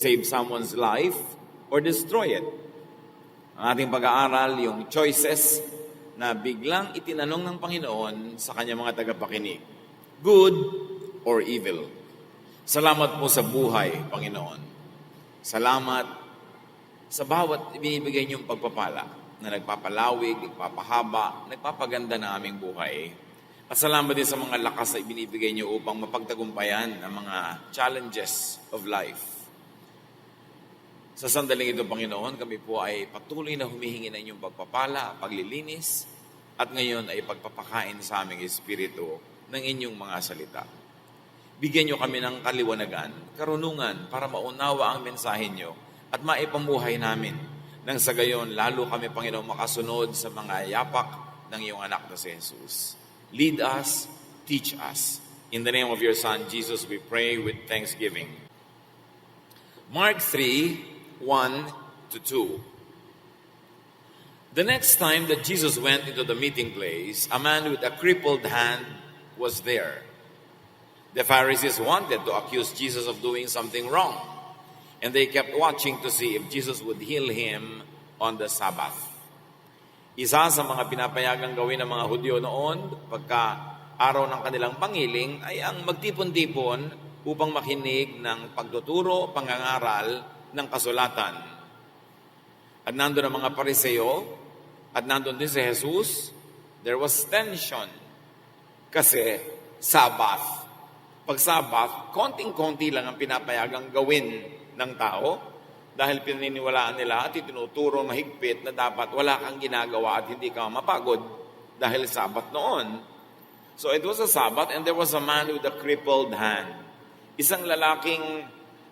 save someone's life or destroy it. Ang ating pag-aaral, yung choices na biglang itinanong ng Panginoon sa kanyang mga tagapakinig. Good or evil? Salamat po sa buhay, Panginoon. Salamat sa bawat ibinibigay niyong pagpapala na nagpapalawig, nagpapahaba, nagpapaganda ng aming buhay. At salamat din sa mga lakas na ibinibigay niyo upang mapagtagumpayan ang mga challenges of life. Sa sandaling ito, Panginoon, kami po ay patuloy na humihingi ng inyong pagpapala, paglilinis, at ngayon ay pagpapakain sa aming espiritu ng inyong mga salita. Bigyan niyo kami ng kaliwanagan, karunungan para maunawa ang mensahe niyo at maipamuhay namin. Nang sa gayon, lalo kami, Panginoon, makasunod sa mga yapak ng iyong anak na si Jesus. Lead us, teach us. In the name of your Son, Jesus, we pray with thanksgiving. Mark 3:1-2. The next time that Jesus went into the meeting place, a man with a crippled hand was there. The Pharisees wanted to accuse Jesus of doing something wrong, and they kept watching to see if Jesus would heal him on the Sabbath. Isa sa mga pinapayagang gawin ng mga Hudyo noon, pagka araw ng kanilang pangiling, ay ang magtipon-tipon upang makinig ng pagtuturo, pangangaral ng kasulatan. At nandun ang mga Pariseo, at nandun din si Jesus. There was tension. Kasi Sabbath. Pag Sabbath, konting-konti lang ang pinapayagang gawin ng tao dahil pininiwalaan nila at itinuturo mahigpit na dapat wala kang ginagawa at hindi ka mapagod dahil Sabbath noon. So it was a Sabbath and there was a man with a crippled hand. Isang lalaking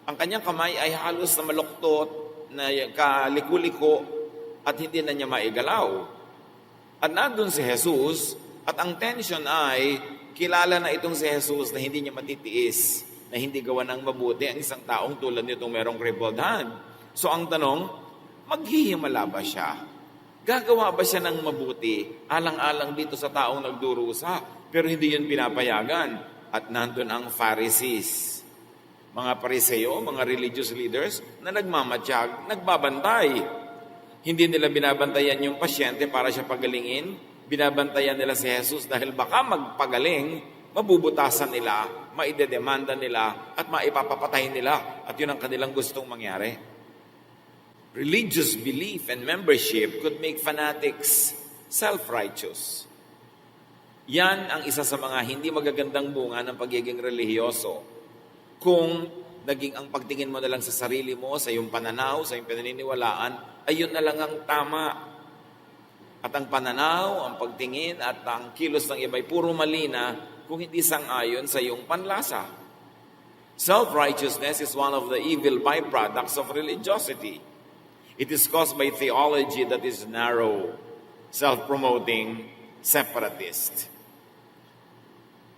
ang kanyang kamay ay halos na maluktot, na kaliko-liko at hindi na niya maigalaw. At nandun si Jesus at ang tension ay kilala na itong si Jesus na hindi niya matitiis, na hindi gawa ng mabuti ang isang taong tulad nitong merong crippled hand. So ang tanong, maghihimala ba siya? Gagawa ba siya ng mabuti alang-alang dito sa taong nagdurusa? Pero hindi yun pinapayagan. At nandun ang Pharisees. Mga Pariseo, mga religious leaders na nagmamatiyag, nagbabantay. Hindi nila binabantayan yung pasyente para siya pagalingin. Binabantayan nila si Jesus dahil baka magpagaling, mabubutasan nila, maidedemanda nila, at maipapapatay nila. At yun ang kanilang gustong mangyari. Religious belief and membership could make fanatics self-righteous. Yan ang isa sa mga hindi magagandang bunga ng pagiging relihiyoso. Kung naging ang pagtingin mo na lang sa sarili mo, sa iyong pananaw, sa iyong pinaniniwalaan, ayun na lang ang tama. At ang pananaw, ang pagtingin, at ang kilos ng iba ay puro mali na kung hindi sang-ayon sa iyong panlasa. Self-righteousness is one of the evil byproducts of religiosity. It is caused by theology that is narrow, self-promoting, separatist.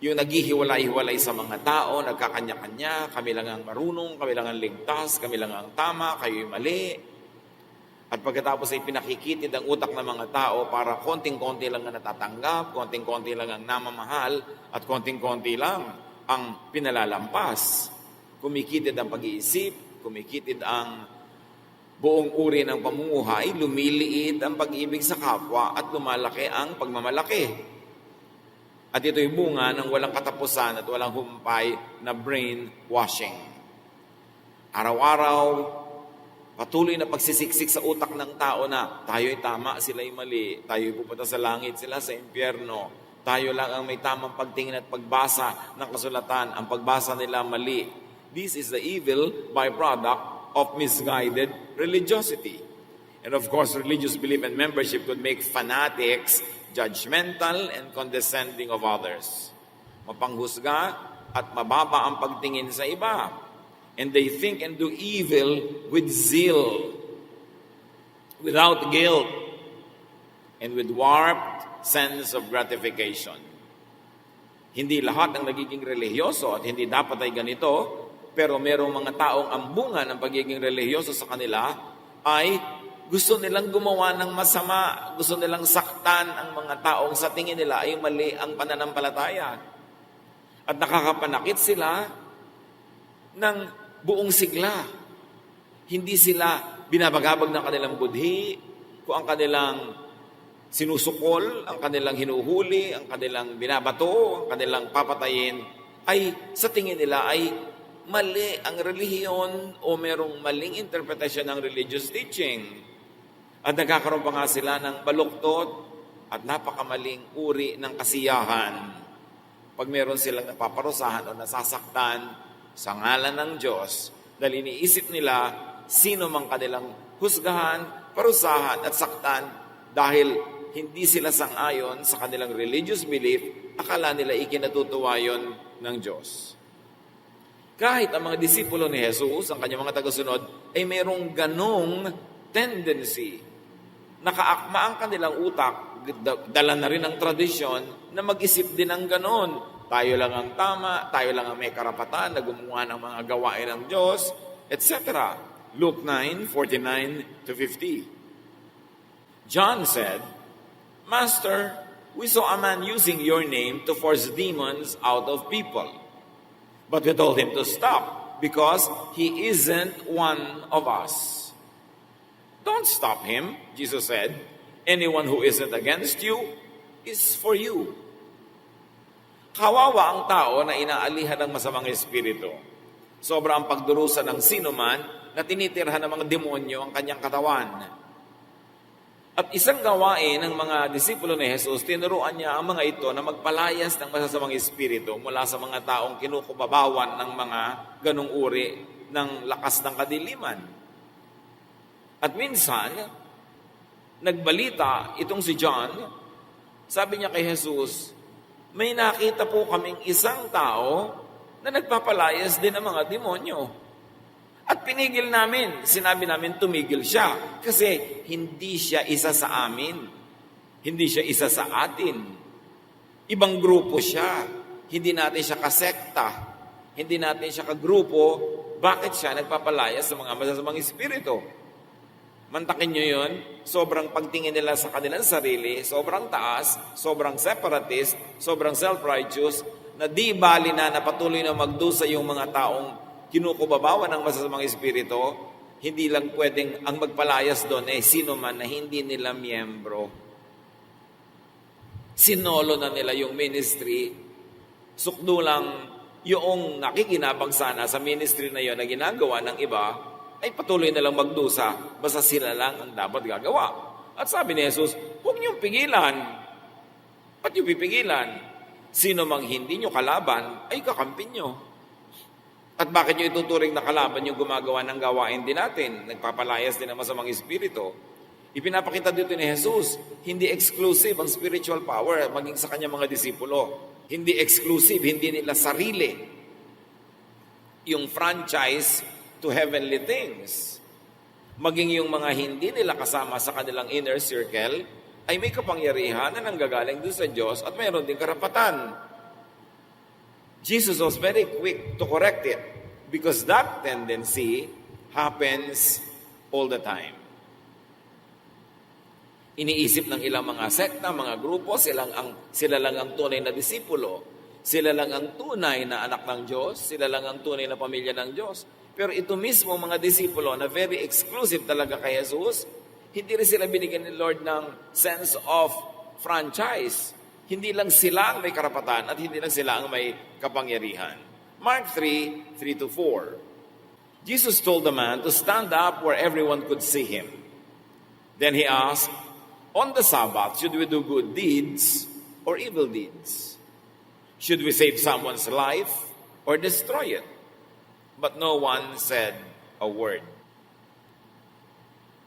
Yung naghihiwalay-hiwalay sa mga tao, nagkakanya-kanya, kami lang ang marunong, kami lang ang ligtas, kami lang ang tama, kayo'y mali. At pagkatapos ay pinakikitid ang utak ng mga tao para konting-konti lang ang natatanggap, konting-konti lang ang namamahal, at konting-konti lang ang pinalalampas. Kumikitid ang pag-iisip, kumikitid ang buong uri ng pamumuhay, lumiliit ang pag-ibig sa kapwa at lumalaki ang pagmamalaki. At ito'y bunga ng walang katapusan at walang humpay na brainwashing. Araw-araw, patuloy na pagsisiksik sa utak ng tao na tayo'y tama, sila'y mali, tayo'y pupunta sa langit, sila sa impyerno. Tayo lang ang may tamang pagtingin at pagbasa ng kasulatan, ang pagbasa nila mali. This is the evil byproduct of misguided religiosity. And of course, religious belief and membership could make fanatics judgmental and condescending of others. Mapanghusga at mababa ang pagtingin sa iba. And they think and do evil with zeal, without guilt, and with warped sense of gratification. Hindi lahat ang nagiging relihiyoso at hindi dapat ay ganito, pero merong mga taong ambungan ng pagiging relihiyoso sa kanila ay gusto nilang gumawa ng masama, gusto nilang saktan ang mga taong sa tingin nila ay mali ang pananampalataya. At nakakapanakit sila ng buong sigla. Hindi sila binabagabag ng kanilang budhi, kung ang kanilang sinusukol, ang kanilang hinuhuli, ang kanilang binabato, ang kanilang papatayin, ay sa tingin nila ay mali ang relihiyon o merong maling interpretation ng religious teaching. At nagkakaroon pa nga sila ng baluktot at napakamaling uri ng kasiyahan. Pag meron silang napaparusahan o nasasaktan sa ngalan ng Diyos, dahil iniisip nila sino mang kanilang husgahan, parusahan at saktan dahil hindi sila sang-ayon sa kanilang religious belief, akala nila ikinatutuwa yon ng Diyos. Kahit ang mga disipulo ni Jesus, ang kanyang mga tagasunod, ay mayroong ganong tendency. Nakaakma ang kanilang utak, dala na rin ang tradisyon na mag-isip din ng ganon. Tayo lang ang tama, tayo lang ang may karapatan na gumawa ng mga gawain ng Diyos, etc. Luke 9:49-50. John said, Master, we saw a man using your name to force demons out of people. But we told him to stop because he isn't one of us. Don't stop him, Jesus said. Anyone who isn't against you is for you. Kawawa ang tao na inaalihan ng masamang espiritu. Sobra ang pagdurusa ng sinuman na tinitirhan ng mga demonyo ang kanyang katawan. At isang gawain ng mga disipulo ni Jesus, tinuruan niya ang mga ito na magpalayas ng masasamang espiritu mula sa mga taong kinukubabawan ng mga ganong uri ng lakas ng kadiliman. At minsan, nagbalita itong si John, sabi niya kay Jesus, may nakita po kaming isang tao na nagpapalayas din ng mga demonyo. At pinigil namin, sinabi namin tumigil siya kasi hindi siya isa sa amin. Hindi siya isa sa atin. Ibang grupo siya. Hindi natin siya kasekta. Hindi natin siya kagrupo. Bakit siya nagpapalayas sa mga masasamang espiritu? Mantakin nyo yun, sobrang pagtingin nila sa kanilang sarili, sobrang taas, sobrang separatist, sobrang self-righteous, na di bali na patuloy na magdusa yung mga taong kinukubabawan ng masasamang espiritu, hindi lang pwedeng ang magpalayas doon sino man na hindi nila miyembro. Sinolo na nila yung ministry, sukdo lang yung nakikinabang sana sa ministry na yon na ginagawa ng iba, ay patuloy na lang magdusa, basta sila lang ang dapat gagawa. At sabi ni Jesus, huwag niyong pigilan. Ba't niyo pipigilan? Sino mang hindi niyo kalaban, ay kakampin niyo. At bakit nyo ituturing na kalaban yung gumagawa ng gawain din natin? Nagpapalayas din ang masamang espiritu. Ipinapakita dito ni Jesus, hindi exclusive ang spiritual power maging sa kanyang mga disipulo. Hindi exclusive, hindi nila sarili yung franchise to heavenly things. Maging yung mga hindi nila kasama sa kanilang inner circle ay may kapangyarihan na nanggagaling doon sa Diyos at mayroon din karapatan. Jesus was very quick to correct it because that tendency happens all the time. Iniisip ng ilang mga sekta, mga grupo, sila lang ang tunay na disipulo. Sila lang ang tunay na anak ng Diyos. Sila lang ang tunay na pamilya ng Diyos. Pero ito mismo mga disipulo na very exclusive talaga kay Jesus, hindi rin sila binigyan ni Lord ng sense of franchise. Hindi lang sila ang may karapatan at hindi lang sila ang may kapangyarihan. Mark 3:3-4. Jesus told the man to stand up where everyone could see him. Then he asked, on the Sabbath, should we do good deeds or evil deeds? Should we save someone's life or destroy it? But no one said a word.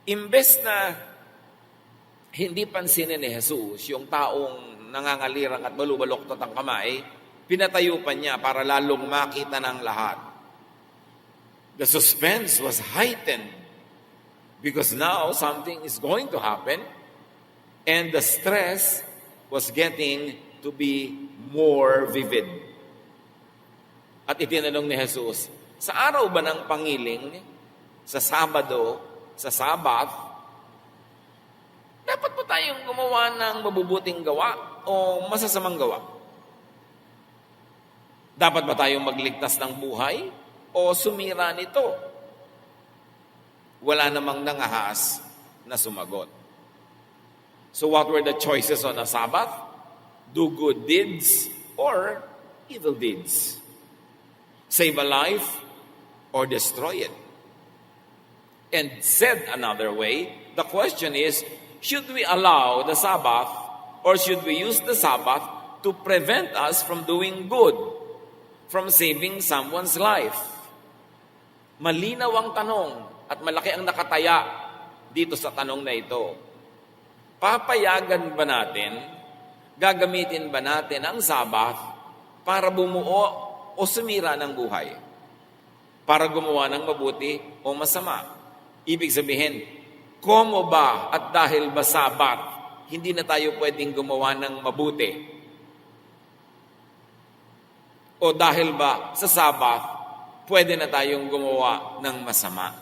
Imbes na hindi pansinin ni Jesus yung taong nangangalirang at balubaloktot ang kamay, pinatayo pa niya para lalong makita ng lahat. The suspense was heightened because now something is going to happen and the stress was getting to be more vivid. At itinanong ni Jesus, sa araw ba ng pangiling, sa Sabado, sa Sabbath, dapat ba tayong gumawa ng mabubuting gawa o masasamang gawa? Dapat ba tayong magligtas ng buhay o sumira nito? Wala namang nangahas na sumagot. So what were the choices on a Sabbath? Do good deeds or evil deeds? Save a life or destroy it? And said another way, the question is, should we allow the Sabbath or should we use the Sabbath to prevent us from doing good, from saving someone's life? Malinaw ang tanong at malaki ang nakataya dito sa tanong na ito. Papayagan ba natin, gagamitin ba natin ang Sabbath para bumuo o sumira ng buhay? Para gumawa ng mabuti o masama? Ibig sabihin, komo ba at dahil ba Sabat, hindi na tayo pwedeng gumawa ng mabuti? O dahil ba sa Sabat, pwede na tayong gumawa ng masama?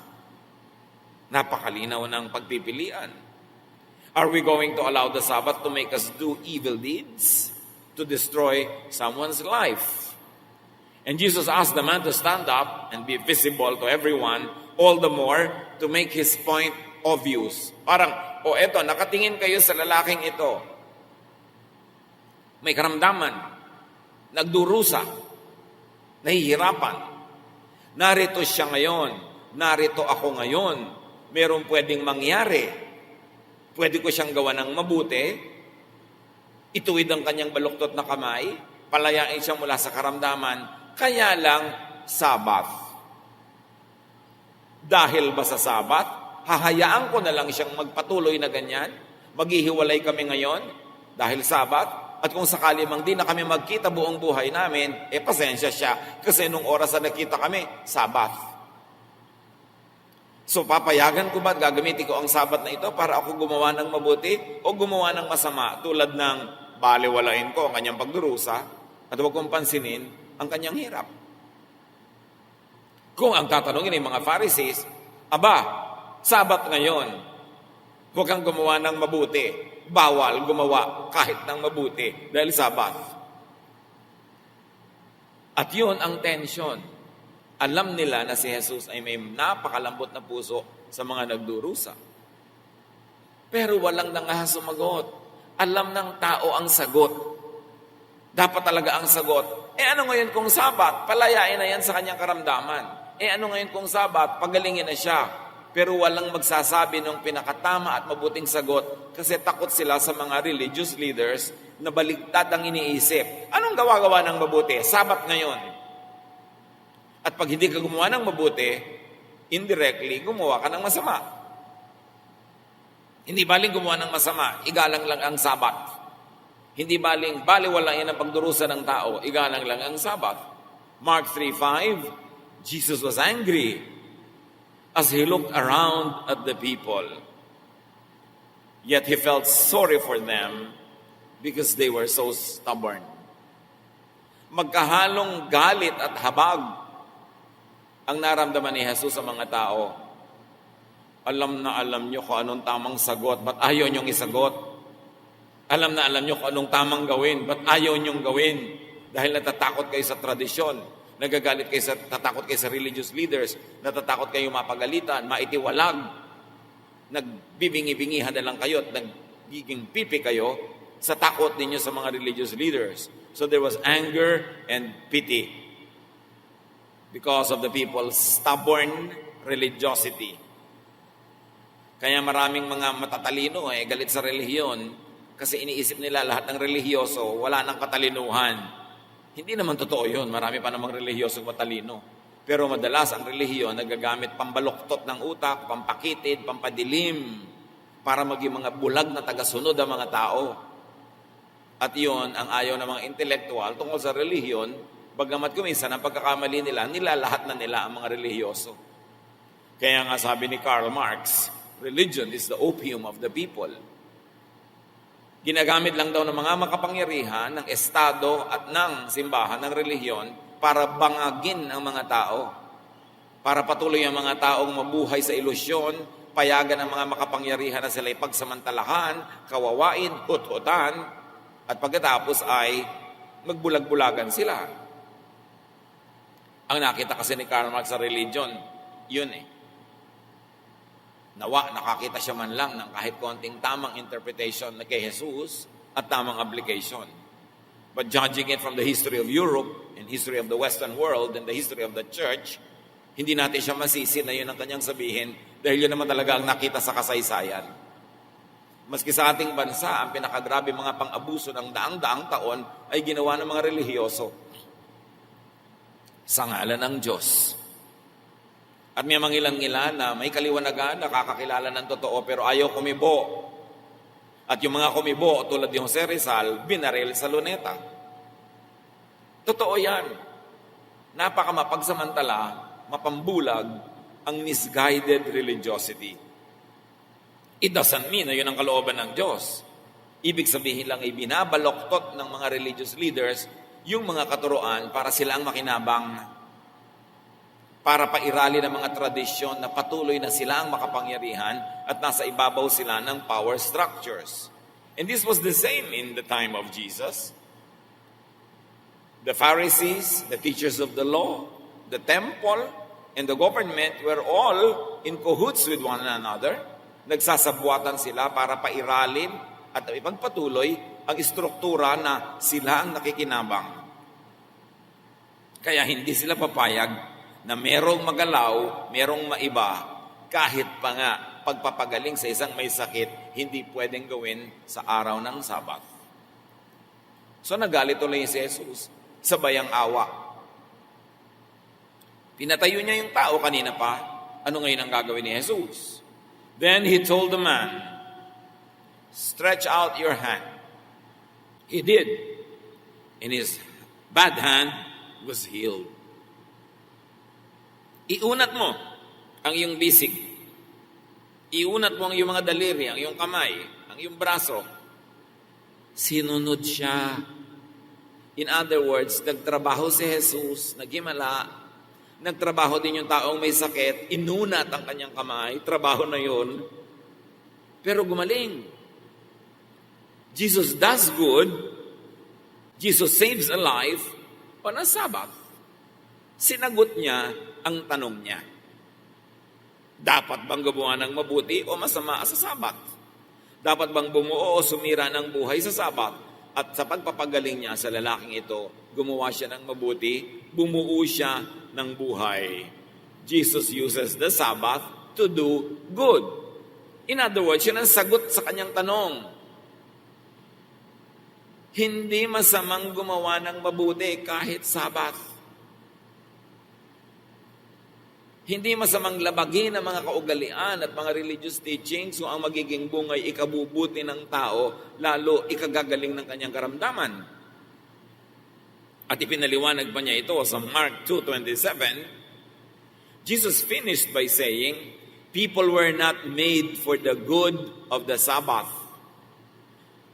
Napakalinaw ng pagpipilian. Are we going to allow the Sabbath to make us do evil deeds? To destroy someone's life? And Jesus asked the man to stand up and be visible to everyone, all the more to make his point obvious. Parang, eto, nakatingin kayo sa lalaking ito. May karamdaman, nagdurusa, nahihirapan. Narito siya ngayon, narito ako ngayon. Merong pwedeng mangyari. Pwede ko siyang gawa ng mabuti, ituwid ang kanyang baluktot na kamay, palayain siya mula sa karamdaman, kaya lang Sabbath. Dahil ba sa Sabbath, hahayaan ko na lang siyang magpatuloy na ganyan? Maghihiwalay kami ngayon dahil Sabbath? At kung sakali mang di na kami magkita buong buhay namin, pasensya siya. Kasi nung oras na nakita kami, Sabbath. So papayagan ko ba at gagamitin ko ang Sabbath na ito para ako gumawa ng mabuti o gumawa ng masama? Tulad ng baliwalain ko ang kanyang pagdurusa at huwag kong pansinin ang kanyang hirap. Kung ang tatanungin ng mga Pharisees, Sabat ngayon, huwag kang gumawa ng mabuti. Bawal gumawa kahit ng mabuti dahil Sabat. At yun ang tension. Alam nila na si Jesus ay may napakalambot na puso sa mga nagdurusa. Pero walang nangahas sumagot. Alam ng tao ang sagot. Dapat talaga ang sagot. Ano ngayon kung Sabat? Palayain na yan sa kanyang karamdaman. Ano ngayon kung Sabat? Pagalingin na siya. Pero walang magsasabi ng pinakatama at mabuting sagot kasi takot sila sa mga religious leaders na baliktad ang iniisip. Anong gawa-gawa ng mabuti? Sabat ngayon. At pag hindi ka gumawa ng mabuti, indirectly, gumawa ka ng masama. Hindi baling gumawa ng masama, igalang lang ang Sabat. Hindi baling baliwalain ang pagdurusa ng tao, igalang lang ang Sabat. Mark 3:5, Jesus was angry as he looked around at the people. Yet he felt sorry for them because they were so stubborn. Magkahalong galit at habag ang naramdaman ni Jesus sa mga tao. Alam na alam nyo kung anong tamang sagot, ba't ayaw nyong isagot? Alam na alam nyo kung anong tamang gawin, ba't ayaw nyong gawin? Dahil natatakot kayo sa tradisyon, nagagalit kayo natatakot kayo sa religious leaders, natatakot kayo mapagalitan, maitiwalag, nagbibingi-bingihan na lang kayo at nagiging pipi kayo sa takot ninyo sa mga religious leaders. So there was anger and pity because of the people's stubborn religiosity. Kaya maraming mga matatalino galit sa relihiyon kasi iniisip nila lahat ng relihiyoso wala nang katalinuhan. Hindi naman totoo yun. Marami pa namang relihiyosong matalino. Pero madalas ang relihiyon nagagamit pambaluktot ng utak, pampakitid, pampadilim, para maging mga bulag na tagasunod ang mga tao. At yun ang ayaw ng mga intelektual tungkol sa relihiyon, bagamat kuminsan ang pagkakamali nila, nilalahat na nila ang mga relihiyoso. Kaya nga sabi ni Karl Marx, religion is the opium of the people. Ginagamit lang daw ng mga makapangyarihan ng estado at ng simbahan, ng relihiyon, para bangagin ang mga tao. Para patuloy ang mga taong mabuhay sa ilusyon, payagan ang mga makapangyarihan na sila'y pagsamantalahan, kawawain, hut-hutan, at pagkatapos ay magbulag-bulagan sila. Ang nakita kasi ni Karl Marx sa religion, yun Nawa, nakakita siya man lang ng kahit konting tamang interpretation na kay Jesus at tamang application. But judging it from the history of Europe and history of the Western world and the history of the church, hindi natin siya masisi na yun ang kanyang sabihin dahil yun naman talaga ang nakita sa kasaysayan. Maski sa ating bansa, ang pinakagrabe mga pang-abuso ng daang-daang taon ay ginawa ng mga relihiyoso sa ngalan ng Diyos. At may mga ilang-ilan na may kaliwanagan, nakakakilala ng totoo pero ayaw kumibo. At yung mga kumibo, tulad ni Jose Rizal, binaril sa luneta. Totoo yan. Napakamapagsamantala, mapambulag ang misguided religiosity. It doesn't mean na yun ang kalooban ng Diyos. Ibig sabihin lang ay binabaloktot ng mga religious leaders yung mga katuruan para sila ang makinabang, para pairali ng mga tradisyon na patuloy na sila ang makapangyarihan at nasa ibabaw sila ng power structures. And this was the same in the time of Jesus. The Pharisees, the teachers of the law, the temple, and the government were all in cahoots with one another. Nagsasabuatan sila para pairalin at ipagpatuloy ang istruktura na sila ang nakikinabang. Kaya hindi sila papayag na merong magalaw, merong maiba, kahit pa nga pagpapagaling sa isang may sakit, hindi pwedeng gawin sa araw ng Sabat. So nagalit ulit si Jesus, sabay ang awa. Pinatayo niya yung tao kanina pa, ano ngayon ang gagawin ni Jesus? Then he told the man, stretch out your hand. He did. And his bad hand was healed. Iunat mo ang iyong bisig. Iunat mo ang iyong mga daliri, ang iyong kamay, ang iyong braso. Sinunod siya. In other words, nagtrabaho si Jesus, naghimala, nagtrabaho din yung taong may sakit, inunat ang kanyang kamay, trabaho na yun, pero gumaling. Jesus does good, Jesus saves a life on a Sabbath. Sinagot niya ang tanong niya. Dapat bang gumawa ng mabuti o masama sa Sabat? Dapat bang bumuo o sumira ng buhay sa Sabat? At sa pagpapagaling niya sa lalaking ito, gumawa siya ng mabuti, bumuo siya ng buhay. Jesus uses the Sabbath to do good. In other words, yun ang sagot sa kanyang tanong. Hindi masamang gumawa ng mabuti kahit Sabat. Hindi masamang labagin ang mga kaugalian at mga religious teachings kung ang magiging bungay ikabubuti ng tao, lalo ikagagaling ng kanyang karamdaman. At ipinaliwanag pa niya ito sa Mark 2:27. Jesus finished by saying, people were not made for the good of the Sabbath.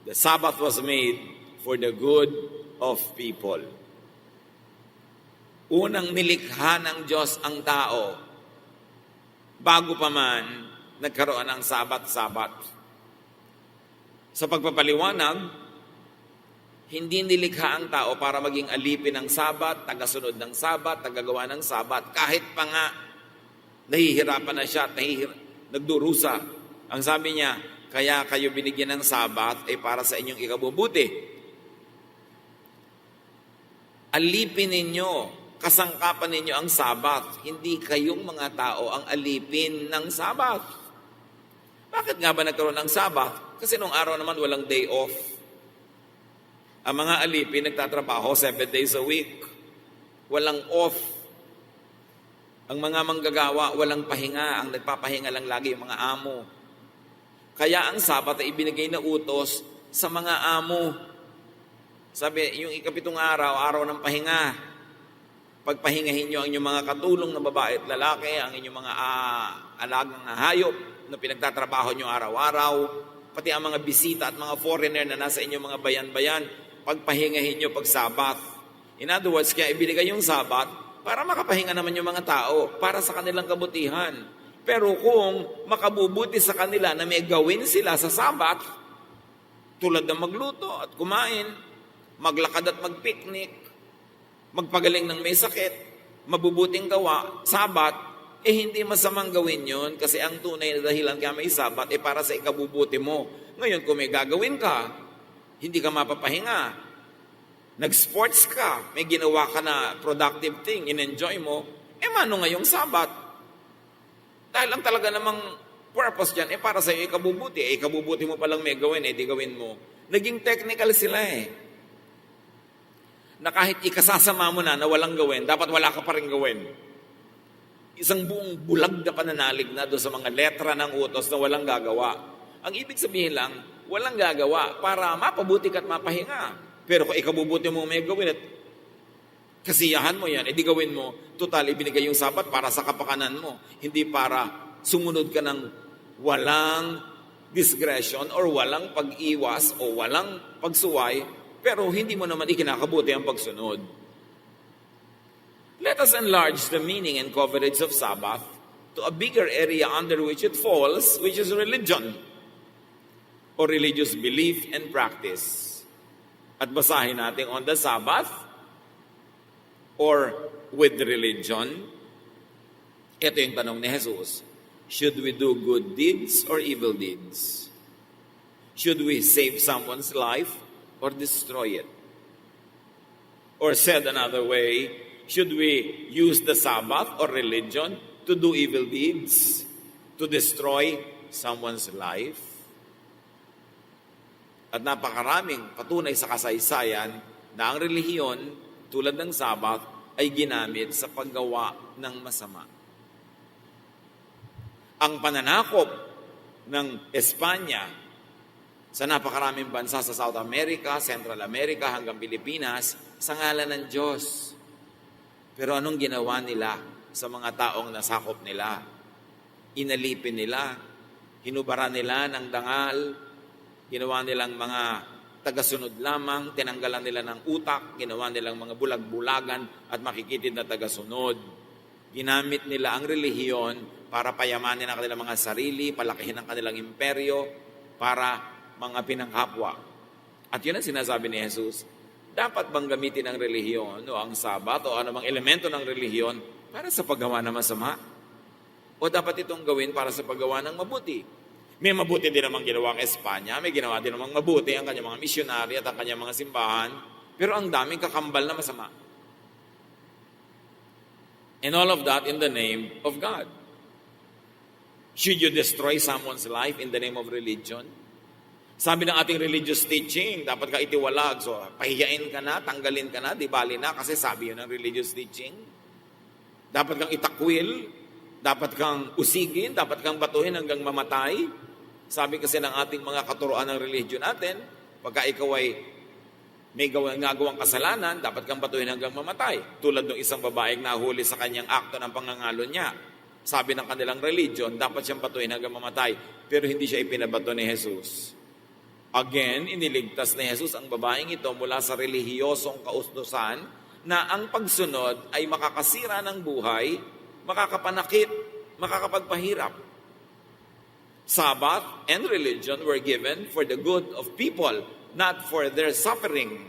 The Sabbath was made for the good of people. Unang nilikha ng Diyos ang tao bago pa man nagkaroon ng Sabat-Sabat. Sa pagpapaliwanag, hindi nilikha ang tao para maging alipin ng Sabat, tagasunod ng Sabat, tagagawa ng Sabat. Kahit pa nga nahihirapan na siya at nagdurusa. Ang sabi niya, kaya kayo binigyan ng Sabat ay para sa inyong ikabubuti. Alipin ninyo, kasangkapan ninyo ang Sabat. Hindi kayong mga tao ang alipin ng Sabat. Bakit nga ba nagkaroon ng Sabat? Kasi nung araw naman walang day off. Ang mga alipin nagtatrabaho 7 days a week. Walang off. Ang mga manggagawa walang pahinga. Ang nagpapahinga lang lagi yung mga amo. Kaya ang Sabat ay ibinigay na utos sa mga amo. Sabi, yung ikapitong araw, araw ng pahinga. Pagpahingahin nyo ang inyong mga katulong na babae at lalaki, ang inyong mga alagang hayop na pinagtatrabaho nyo araw-araw, pati ang mga bisita at mga foreigner na nasa inyong mga bayan-bayan, pagpahingahin nyo pag Sabat. In other words, kaya ibinigay yung Sabat para makapahinga naman yung mga tao, para sa kanilang kabutihan. Pero kung makabubuti sa kanila na may gawin sila sa Sabat, tulad ng magluto at kumain, maglakad at magpiknik, magpagaling ng may sakit, mabubuting gawa, Sabat, hindi masamang gawin yun kasi ang tunay na dahilan kaya may Sabat para sa ikabubuti mo. Ngayon, kung may gagawin ka, hindi ka mapapahinga, nag-sports ka, may ginawa ka na productive thing, in-enjoy mo, mano ngayong Sabat? Dahil ang talaga namang purpose dyan, para sa iyo ikabubuti. Ikabubuti mo palang may gawin, di gawin mo. Naging technical sila na kahit ikasasama mo na walang gawin, dapat wala ka pa rin gawin. Isang buong bulag na pananalig na doon sa mga letra ng utos na walang gagawa. Ang ibig sabihin lang, walang gagawa para mapabuti ka at mapahinga. Pero kung ikabubuti mo may gawin at kasiyahan mo yan, di gawin mo, total, ibinigay yung Sabat para sa kapakanan mo. Hindi para sumunod ka ng walang discretion or walang pag-iwas o walang pagsuway, pero hindi mo naman ikinakabuti ang pagsunod. Let us enlarge the meaning and coverage of Sabbath to a bigger area under which it falls, which is religion or religious belief and practice. At basahin natin on the Sabbath or with religion. Ito yung tanong ni Jesus. Should we do good deeds or evil deeds? Should we save someone's life or destroy it? Or said another way, should we use the Sabbath or religion to do evil deeds, to destroy someone's life? At napakaraming patunay sa kasaysayan na ang relihiyon, tulad ng Sabbath, ay ginamit sa paggawa ng masama. Ang pananakop ng Espanya sa napakaraming bansa sa South America, Central America, hanggang Pilipinas, sa ngalan ng Diyos. Pero anong ginawa nila sa mga taong nasakop nila? Inalipin nila, hinubara nila ng dangal, ginawa nilang mga tagasunod lamang, tinanggalan nila ng utak, ginawa nilang mga bulag-bulagan at makikitid na tagasunod. Ginamit nila ang relihiyon para payamanin ang kanilang mga sarili, palakihin ang kanilang imperyo, para mga pinangkapwa. At yun ang sinasabi ni Jesus, dapat bang gamitin ang relihiyon o ang Sabat o anumang elemento ng relihiyon para sa paggawa ng masama? O dapat itong gawin para sa paggawa ng mabuti? May mabuti din namang ginawa ang Espanya, may ginawa din namang mabuti ang kanyang mga misyonary at ang kanyang mga simbahan, pero ang daming kakambal na masama. And all of that in the name of God. Should you destroy someone's life in the name of religion? Sabi ng ating religious teaching, dapat ka itiwalag. So, pahiyain ka na, tanggalin ka na, di bali na, kasi sabi yun ng religious teaching. Dapat kang itakwil, dapat kang usigin, dapat kang batuhin hanggang mamatay. Sabi kasi ng ating mga katuroan ng religion natin, pagka ikaw ay may gagawang kasalanan, dapat kang batuhin hanggang mamatay. Tulad ng isang babaeng nahuli sa kanyang akto ng pangangalo niya. Sabi ng kanilang religion, dapat siyang batuhin hanggang mamatay. Pero hindi siya ipinabato ni Jesus. Again, iniligtas ni Jesus ang babaeng ito mula sa relihiyosong kausdusan na ang pagsunod ay makakasira ng buhay, makakapanakit, makakapagpahirap. Sabbath and religion were given for the good of people, not for their suffering.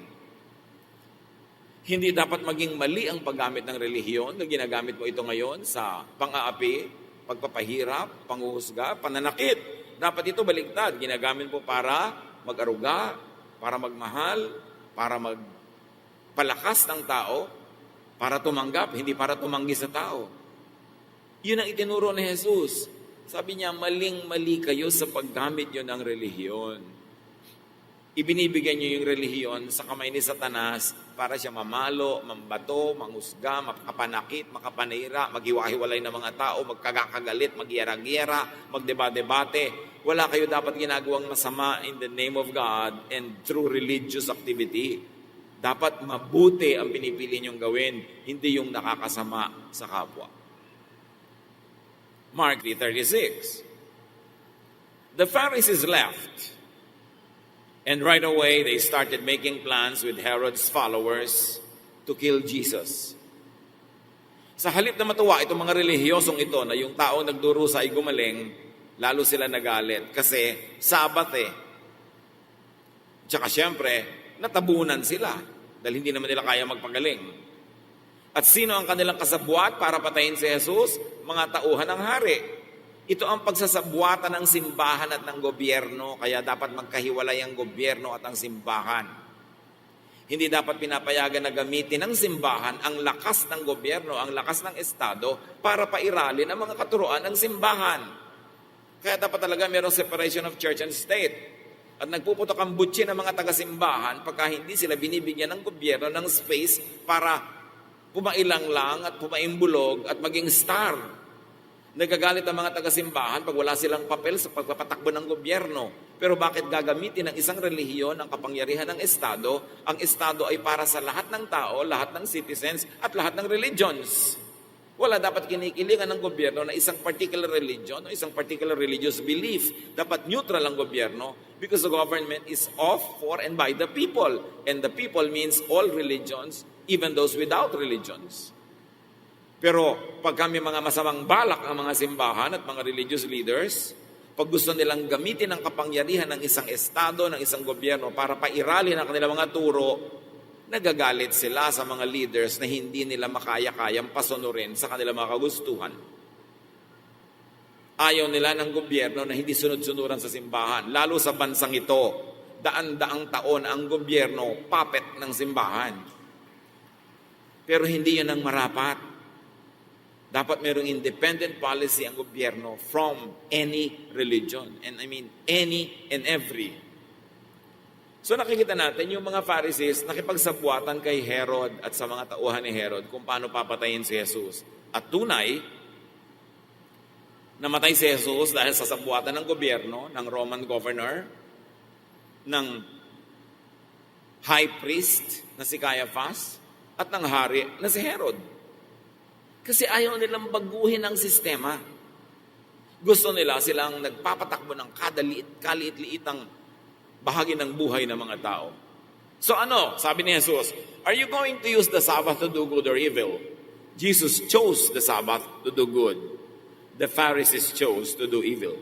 Hindi dapat maging mali ang paggamit ng relihiyon na ginagamit mo ito ngayon sa pang-aapi, pagpapahirap, panghuhusga, pananakit. Dapat ito baligtad. Ginagamit mo para mag-aruga, para magmahal, para magpalakas ng tao, para tumanggap, hindi para tumanggi sa tao. Yun ang itinuro ni Jesus. Sabi niya, maling-mali kayo sa paggamit nyo ng relihiyon. Ibinibigay niyo yung relihiyon sa kamay ni Satanas para siya mamalo, mambato, manghusga, makapanakit, makapanira, maghiwa-hiwalay ng mga tao, magkagakagalit, magyera-gyera, magdeba-debate. Wala kayo dapat ginagawang masama in the name of God and through religious activity. Dapat mabuti ang pinipili niyong gawin, hindi yung nakakasama sa kapwa. Mark 3:36. The Pharisees left, and right away they started making plans with Herod's followers to kill Jesus. Sa halip na matuwa itong mga relihiyosong ito na yung tao nagdurusa ay gumaling, lalo sila nagalit kasi Sabat Tsaka siyempre, natabunan sila dahil hindi naman nila kaya magpagaling. At sino ang kanilang kasabwat para patayin si Jesus? Mga tauhan ng hari. Ito ang pagsasabwatan ng simbahan at ng gobyerno, kaya dapat magkahiwalay ang gobyerno at ang simbahan. Hindi dapat pinapayagan na gamitin ng simbahan ang lakas ng gobyerno, ang lakas ng Estado para pairalin ang mga katuruan ng simbahan. Kaya dapat talaga mayroong separation of church and state. At nagpuputok ang butsi ng mga taga-simbahan pagka hindi sila binibigyan ng gobyerno ng space para pumailang lang at pumaimbulog at maging star. Nagagalit ang mga taga-simbahan pag wala silang papel sa pagpapatakbo ng gobyerno. Pero bakit gagamitin ng isang relihiyon ang kapangyarihan ng Estado? Ang Estado ay para sa lahat ng tao, lahat ng citizens, at lahat ng religions. Wala dapat kinikilingan ng gobyerno na isang particular religion o isang particular religious belief. Dapat neutral ang gobyerno because the government is of, for, and by the people. And the people means all religions, even those without religions. Pero pag kami mga masamang balak ang mga simbahan at mga religious leaders, pag gusto nilang gamitin ang kapangyarihan ng isang estado, ng isang gobyerno para pairalin ang kanilang mga turo, nagagalit sila sa mga leaders na hindi nila makaya-kayang pasunurin sa kanilang mga kagustuhan. Ayaw nila ng gobyerno na hindi sunod-sunuran sa simbahan. Lalo sa bansang ito, daan-daang taon ang gobyerno puppet ng simbahan. Pero hindi yan ang marapat. Dapat mayroong independent policy ang gobyerno from any religion. And I mean, any and every. So nakikita natin yung mga Pharisees nakipagsabwatan kay Herod at sa mga tauhan ni Herod kung paano papatayin si Jesus. At tunay, namatay si Jesus dahil sa sabwatan ng gobyerno, ng Roman governor, ng high priest na si Caiaphas, at ng hari na si Herod. Kasi ayaw nilang baguhin ang sistema. Gusto nila silang nagpapatakbo ng kaliit-liitang bahagi ng buhay ng mga tao. So ano? Sabi ni Jesus, are you going to use the Sabbath to do good or evil? Jesus chose the Sabbath to do good. The Pharisees chose to do evil.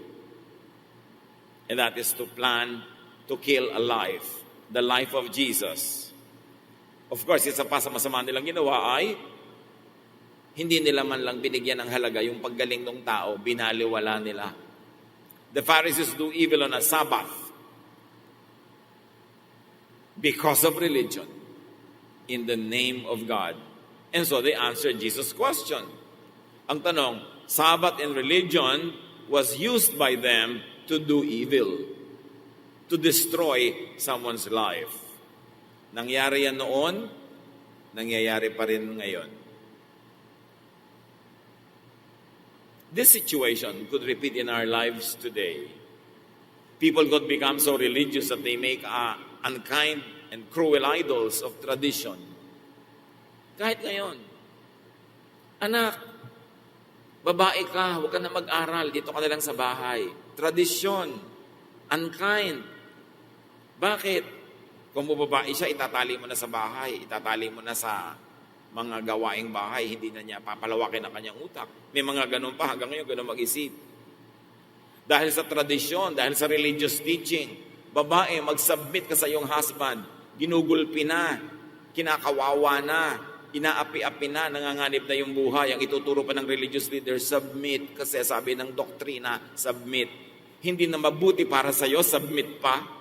And that is to plan to kill a life, the life of Jesus. Of course, isa pa sa masama nilang ginawa ay hindi nila man lang binigyan ng halaga yung paggaling ng tao, binaliwala nila. The Pharisees do evil on a Sabbath because of religion in the name of God. And so they answered Jesus' question. Ang tanong, Sabbath and religion was used by them to do evil, to destroy someone's life. Nangyari yan noon, nangyayari pa rin ngayon. This situation could repeat in our lives today. People could become so religious that they make unkind and cruel idols of tradition. Kahit ngayon, anak, babae ka, huwag ka na mag-aral, dito ka na lang sa bahay. Tradisyon, unkind. Bakit? Kung babae siya, itatali mo na sa bahay, itatali mo na sa mga gawaing bahay, hindi na niya papalawakin ang kanyang utak. May mga ganun pa, hanggang ngayon ganun mag-isip. Dahil sa tradisyon, dahil sa religious teaching, babae, mag-submit ka sa iyong husband, ginugulpi na, kinakawawa na, inaapi-api na, nanganganib na yung buhay, ang ituturo pa ng religious leader, submit, kasi sabi ng doktrina, submit. Hindi na mabuti para sa iyo, submit pa.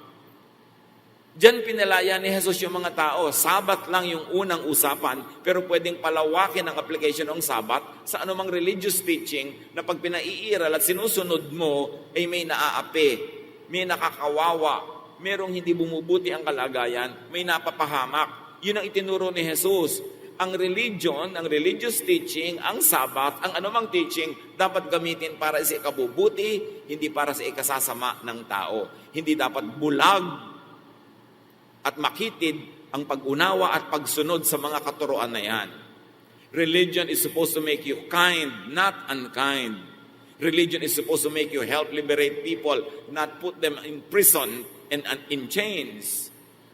Diyan pinalaya ni Jesus yung mga tao. Sabat lang yung unang usapan, pero pwedeng palawakin ang application ng Sabat sa anumang religious teaching na pag pinaiiral at sinusunod mo, ay may naaapi, may nakakawawa, merong hindi bumubuti ang kalagayan, may napapahamak. Yun ang itinuro ni Jesus. Ang religion, ang religious teaching, ang Sabat, ang anumang teaching, dapat gamitin para sa ikabubuti, hindi para sa ikasasama ng tao. Hindi dapat bulag at makitid ang pag-unawa at pagsunod sa mga katuroan na yan. Religion is supposed to make you kind, not unkind. Religion is supposed to make you help liberate people, not put them in prison and in chains.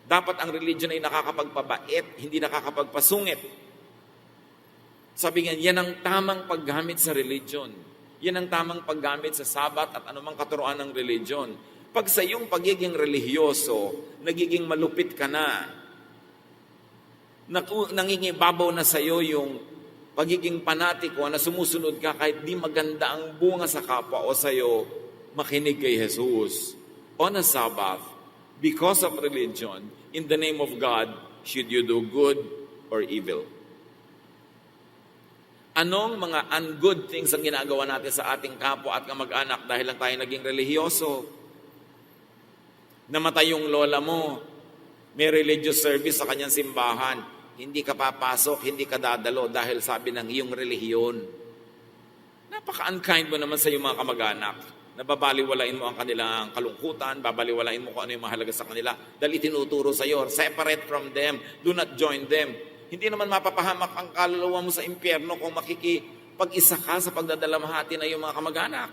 Dapat ang religion ay nakakapagpabait, hindi nakakapagpasungit. Sabi nga, yan ang tamang paggamit sa religion. Yan ang tamang paggamit sa Sabat at anumang katuroan ng religion. Pag sa iyong pagiging relihiyoso, nagiging malupit ka na, nangingibabaw na sa iyo yung pagiging panatiko na sumusunod ka kahit di maganda ang bunga sa kapwa o sa iyo, makinig kay Jesus. On a Sabbath, because of religion, in the name of God, should you do good or evil? Anong mga ungood things ang ginagawa natin sa ating kapwa at kamag-anak dahil lang tayo naging relihiyoso? Namatay yung lola mo, may religious service sa kanyang simbahan, hindi ka papasok, hindi ka dadalo dahil sabi ng iyong relihiyon. Napaka-unkind mo naman sa iyong mga kamag-anak. Nababaliwalain mo ang kanilang kalungkutan, babaliwalain mo kung ano yung mahalaga sa kanila dahil itinuturo sa iyo, separate from them, do not join them. Hindi naman mapapahamak ang kaluluwa mo sa impyerno kung makikipag-isa ka sa pagdadalamhati na iyong mga kamag-anak.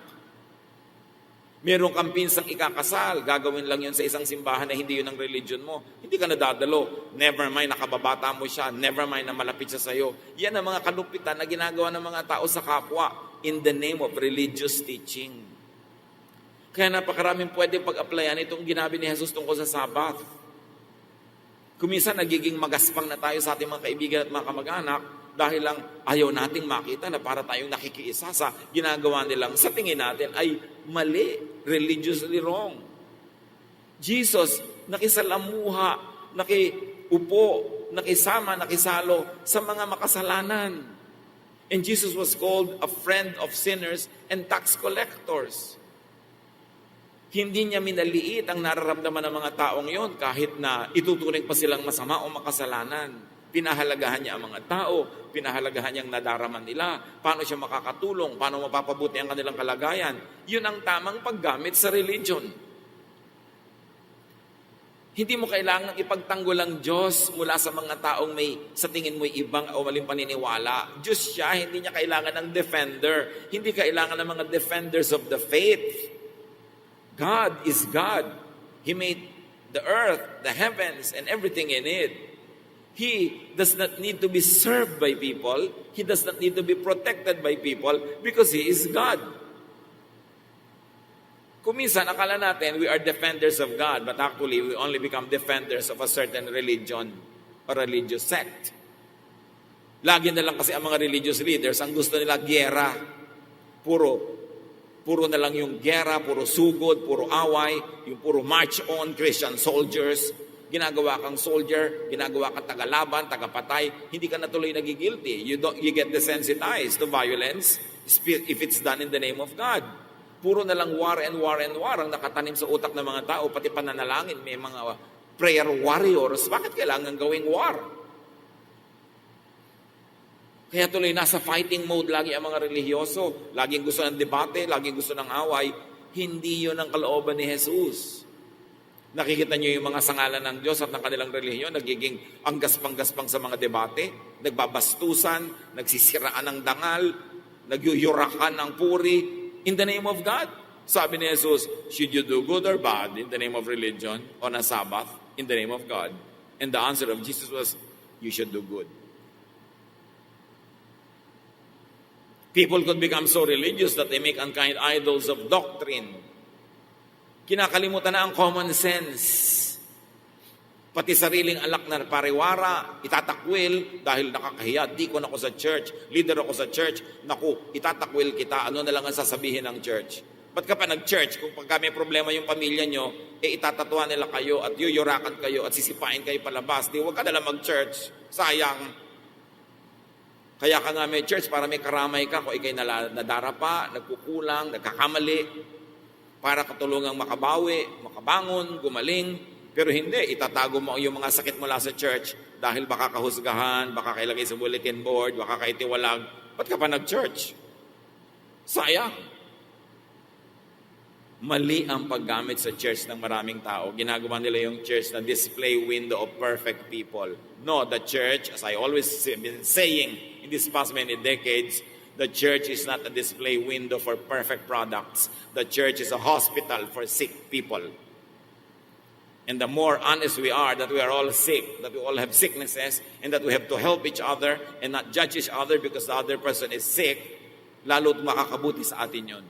Meron kang pinsang ikakasal, gagawin lang yun sa isang simbahan na hindi yun ang religion mo. Hindi ka nadadalo. Never mind, nakababata mo siya. Never mind na malapit siya sa iyo. Yan ang mga kalupitan na ginagawa ng mga tao sa kapwa in the name of religious teaching. Kaya napakaraming pwede pag-applyan itong ginabi ni Jesus tungkol sa Sabbath. Kuminsan nagiging magaspang na tayo sa ating mga kaibigan at mga kamag-anak dahil lang ayaw nating makita na para tayong nakikiisa sa ginagawa nilang sa tingin natin ay mali, religiously wrong. Jesus, nakisalamuha, nakiupo, nakisama, nakisalo sa mga makasalanan. And Jesus was called a friend of sinners and tax collectors. Hindi niya minaliit ang nararamdaman ng mga taong yon kahit na ituturing pa silang masama o makasalanan. Pinahalagahan niya ang mga tao, pinahalagahan niya ang nadaraman nila, paano siya makakatulong, paano mapapabuti ang kanilang kalagayan. Yun ang tamang paggamit sa religion. Hindi mo kailangang ipagtanggol ang Diyos mula sa mga taong may sa tingin mo'y ibang o maling paniniwala. Diyos siya, hindi niya kailangan ng defender. Hindi kailangan ng mga defenders of the faith. God is God. He made the earth, the heavens, and everything in it. He does not need to be served by people. He does not need to be protected by people because He is God. Kuminsan, akala natin we are defenders of God, but actually we only become defenders of a certain religion or religious sect. Lagi na lang kasi ang mga religious leaders, ang gusto nila gyera. Puro na lang yung gera, puro sugod, puro away, yung puro march on, Christian soldiers. Ginagawa kang soldier, ginagawa kang tagalaban, tagapatay, hindi ka natuloy nagigilty. You get desensitized to violence if it's done in the name of God. Puro na lang war and war and war ang nakatanim sa utak ng mga tao, pati pananalangin, may mga prayer warriors. Bakit kailangan gawing war? Kaya tuloy, nasa fighting mode lagi ang mga relihiyoso. Laging gusto ng debate, laging gusto ng away. Hindi yun ang kalooban ni Jesus. Nakikita niyo yung mga sangalan ng Diyos at ng kanilang relihiyon, nagiging ang gaspang-gaspang sa mga debate, nagbabastusan, nagsisiraan ng dangal, nagyuyurakan ng puri, in the name of God. Sabi ni Jesus, should you do good or bad in the name of religion on a Sabbath in the name of God? And the answer of Jesus was, you should do good. People could become so religious that they make unkind idols of doctrine. Kinakalimutan na ang common sense. Pati sariling alak na pariwara, itatakwil dahil nakakahiya. Deacon ako sa church, leader ako sa church. Naku, itatakwil kita. Ano na lang ang sasabihin ng church? Ba't ka pa nag-church? Kung pagka may problema yung pamilya nyo, itatatuan nila kayo at yuyurakan kayo at sisipain kayo palabas. Di, huwag ka nalang mag-church. Sayang. Kaya ka nga may church para may karamay ka kung ikay nadarapa, nagkukulang, nagkakamali, para katulungang makabawi, makabangon, gumaling. Pero hindi, itatago mo yung mga sakit mula sa church dahil baka kahusgahan, baka kailagay sa bulletin board, baka kaitiwalag. Ba't ka pa nag-church? Sayang. Mali ang paggamit sa church ng maraming tao. Ginagawa nila yung church na display window of perfect people. No, the church, as I always been saying in these past many decades, the church is not a display window for perfect products. The church is a hospital for sick people. And the more honest we are that we are all sick, that we all have sicknesses, and that we have to help each other and not judge each other because the other person is sick, lalo't makakabuti sa atin yun.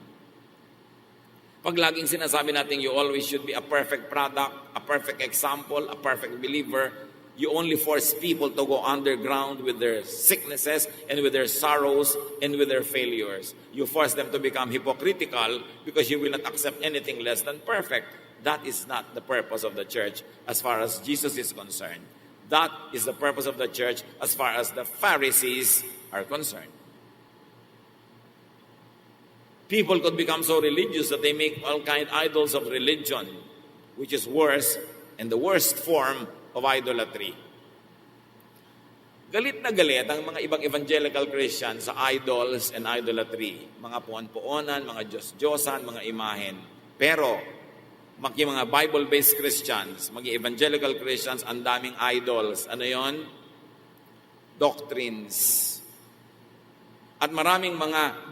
Pag laging sinasabi natin you always should be a perfect product, a perfect example, a perfect believer, You only force people to go underground with their sicknesses and with their sorrows and with their failures. You force them to become hypocritical because you will not accept anything less than perfect. That is not the purpose of the church as far as Jesus is concerned. That is the purpose of the church as far as the Pharisees are concerned. People could become so religious that they make all kind idols of religion, which is worse and the worst form of idolatry. Galit na galit ang mga ibang evangelical Christians sa idols and idolatry. Mga puon-puonan, mga Diyos-Diyosan, mga imahen. Pero, mga Bible-based Christians, mga evangelical Christians, ang daming idols. Ano yon? Doctrines. At maraming mga